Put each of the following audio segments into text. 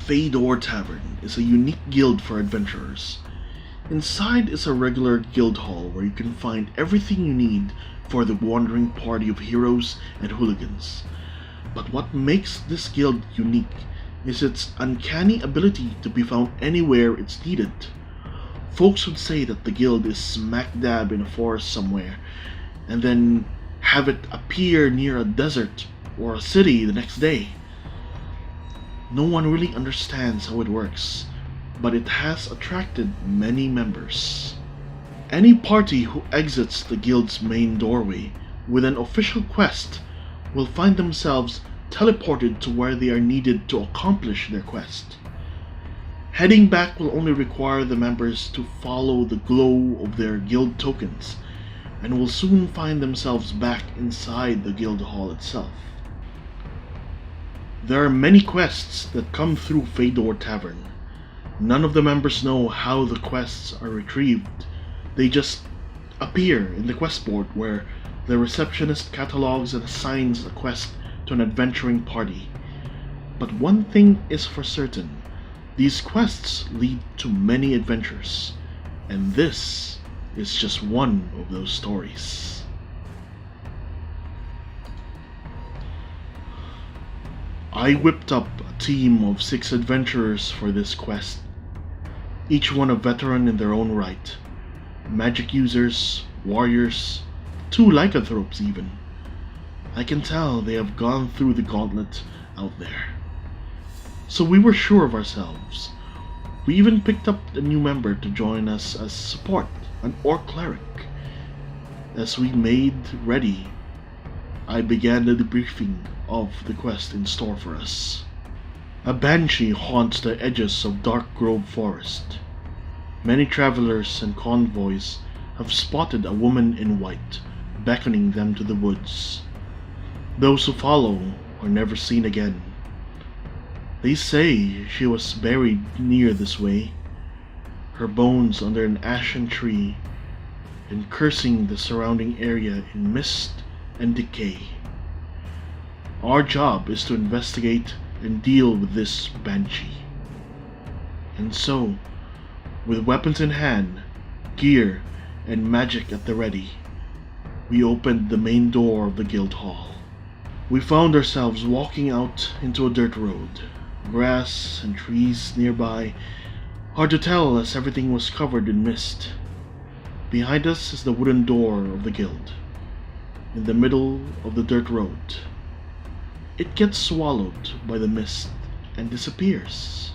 Fedor Tavern is a unique guild for adventurers. Inside is a regular guild hall where you can find everything you need for the wandering party of heroes and hooligans. But what makes this guild unique is its uncanny ability to be found anywhere it's needed. Folks would say that the guild is smack dab in a forest somewhere, and then have it appear near a desert or a city the next day. No one really understands how it works, but it has attracted many members. Any party who exits the guild's main doorway with an official quest will find themselves teleported to where they are needed to accomplish their quest. Heading back will only require the members to follow the glow of their guild tokens, and will soon find themselves back inside the guild hall itself. There are many quests that come through Fedor Tavern. None of the members know how the quests are retrieved. They just appear in the quest board where the receptionist catalogs and assigns a quest to an adventuring party. But one thing is for certain, these quests lead to many adventures, and this is just one of those stories. I whipped up a team of 6 adventurers for this quest, each one a veteran in their own right. Magic users, warriors, 2 lycanthropes even. I can tell they have gone through the gauntlet out there. So we were sure of ourselves. We even picked up a new member to join us as support, an orc cleric. As we made ready, I began the debriefing of the quest in store for us. A banshee haunts the edges of Dark Grove Forest. Many travelers and convoys have spotted a woman in white, beckoning them to the woods. Those who follow are never seen again. They say she was buried near this way, her bones under an ashen tree, and cursing the surrounding area in mist and decay. Our job is to investigate and deal with this banshee. And so, with weapons in hand, gear, and magic at the ready, we opened the main door of the guild hall. We found ourselves walking out into a dirt road. Grass and trees nearby, hard to tell as everything was covered in mist. Behind us is the wooden door of the guild, in the middle of the dirt road. It gets swallowed by the mist and disappears.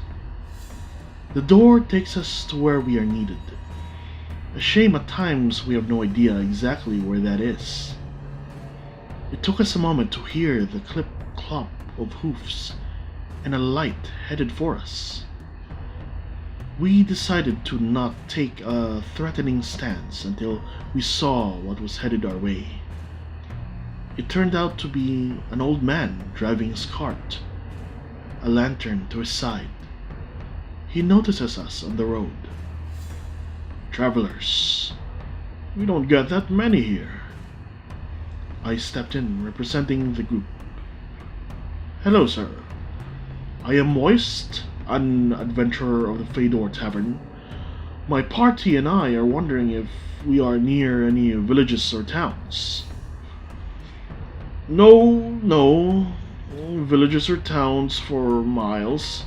The door takes us to where we are needed. A shame at times we have no idea exactly where that is. It took us a moment to hear the clip-clop of hoofs and a light headed for us. We decided to not take a threatening stance until we saw what was headed our way. It turned out to be an old man driving his cart, a lantern to his side. He notices us on the road. "Travelers, we don't get that many here." I stepped in, representing the group. "Hello, sir. I am Moist, an adventurer of the Fedor Tavern. My party and I are wondering if we are near any villages or towns." No villages or towns for miles.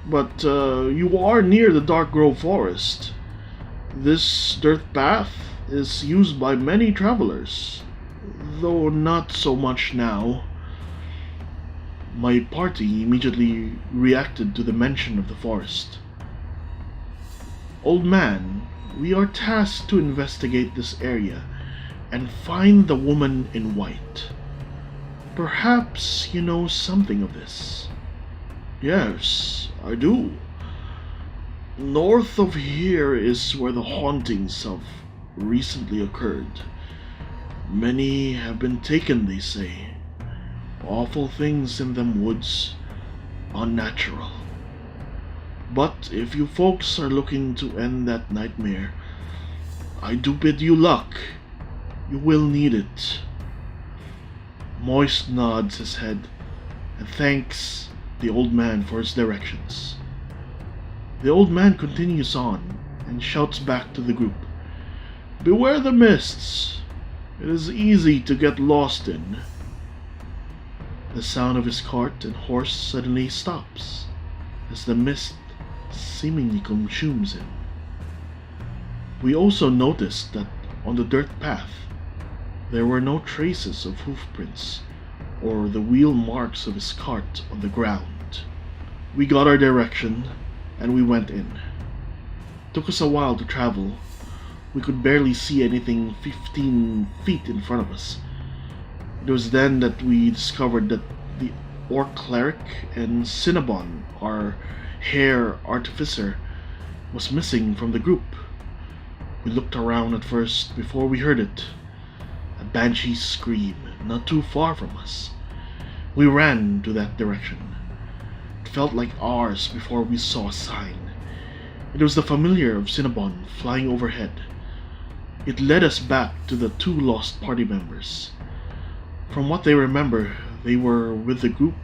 But you are near the Dark Grove Forest. This dirt path is used by many travelers, though not so much now." My party immediately reacted to the mention of the forest. "Old man, we are tasked to investigate this area and find the woman in white. Perhaps you know something of this." "Yes, I do. North of here is where the hauntings have recently occurred. Many have been taken, they say. Awful things in them woods. Unnatural. But if you folks are looking to end that nightmare, I do bid you luck. You will need it." Moist nods his head and thanks the old man for his directions. The old man continues on and shouts back to the group, "Beware the mists! It is easy to get lost in." The sound of his cart and horse suddenly stops as the mist seemingly consumes him. We also noticed that on the dirt path there were no traces of hoofprints or the wheel marks of his cart on the ground. We got our direction and we went in. It took us a while to travel. We could barely see anything 15 feet in front of us. It was then that we discovered that the orc cleric and Cinnabon, our hair artificer, was missing from the group. We looked around at first before we heard it. A banshee scream not too far from us. We ran to that direction. It felt like hours before we saw a sign. It was the familiar of Cinnabon flying overhead. It led us back to the two lost party members. From what they remember, they were with the group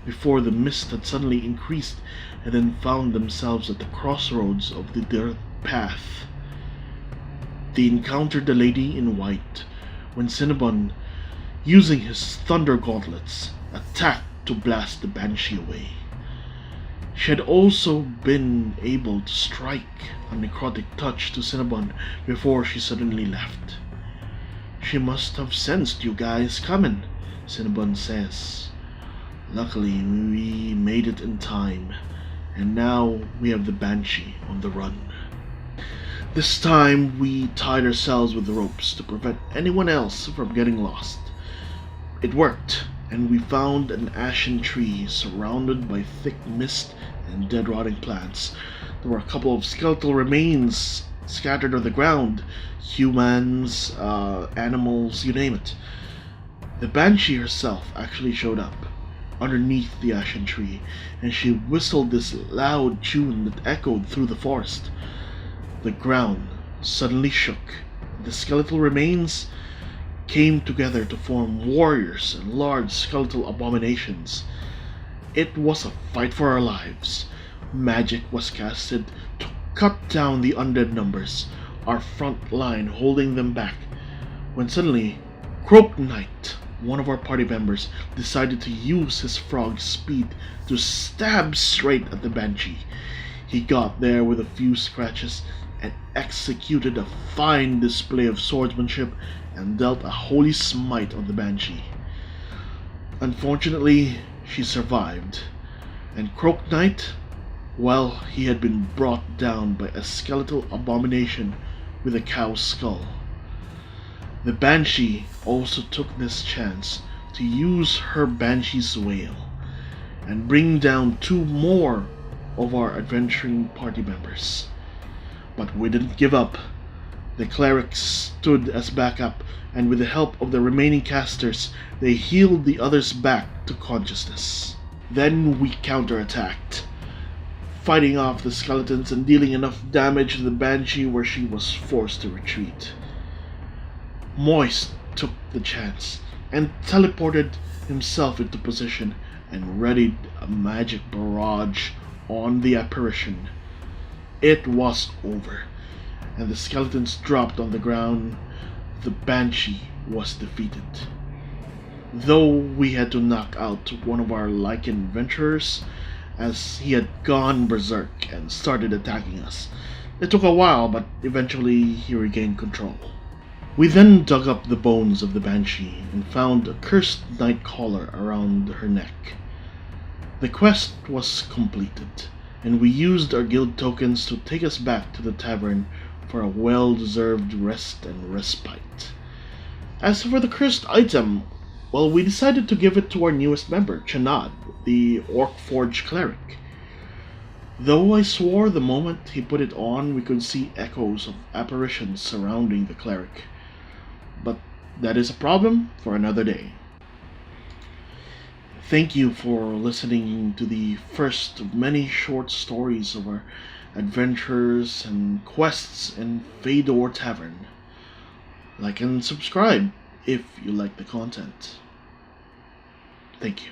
before the mist had suddenly increased and then found themselves at the crossroads of the dirt path. They encountered the lady in white when Cinnabon, using his thunder gauntlets, attacked to blast the banshee away. She had also been able to strike a necrotic touch to Cinnabon before she suddenly left. "She must have sensed you guys coming," Cinnabon says. "Luckily, we made it in time, and now we have the banshee on the run." This time, we tied ourselves with ropes to prevent anyone else from getting lost. It worked, and we found an ashen tree surrounded by thick mist and dead rotting plants. There were a couple of skeletal remains scattered on the ground. Humans, animals, you name it. The banshee herself actually showed up underneath the ashen tree, and she whistled this loud tune that echoed through the forest. The ground suddenly shook. The skeletal remains came together to form warriors and large skeletal abominations. It was a fight for our lives. Magic was casted to cut down the undead numbers, our front line holding them back, when suddenly Croak Knight, one of our party members, decided to use his frog speed to stab straight at the banshee. He got there with a few scratches and executed a fine display of swordsmanship and dealt a holy smite on the banshee. Unfortunately, she survived, and Croak Knight, well, he had been brought down by a skeletal abomination with a cow's skull. The banshee also took this chance to use her banshee's wail and bring down two more of our adventuring party members. But we didn't give up. The clerics stood as backup, and with the help of the remaining casters, they healed the others back to consciousness. Then we counterattacked, fighting off the skeletons and dealing enough damage to the banshee where she was forced to retreat. Moist took the chance and teleported himself into position and readied a magic barrage on the apparition. It was over, and the skeletons dropped on the ground. The banshee was defeated. Though we had to knock out one of our lichen adventurers, as he had gone berserk and started attacking us. It took a while, but eventually he regained control. We then dug up the bones of the banshee and found a cursed night collar around her neck. The quest was completed, and we used our guild tokens to take us back to the tavern for a well-deserved rest and respite. As for the cursed item, well, we decided to give it to our newest member, Chanad, the Orc Forge cleric. Though I swore the moment he put it on we could see echoes of apparitions surrounding the cleric. But that is a problem for another day. Thank you for listening to the first of many short stories of our adventures and quests in Fedor Tavern. Like and subscribe if you like the content. Thank you.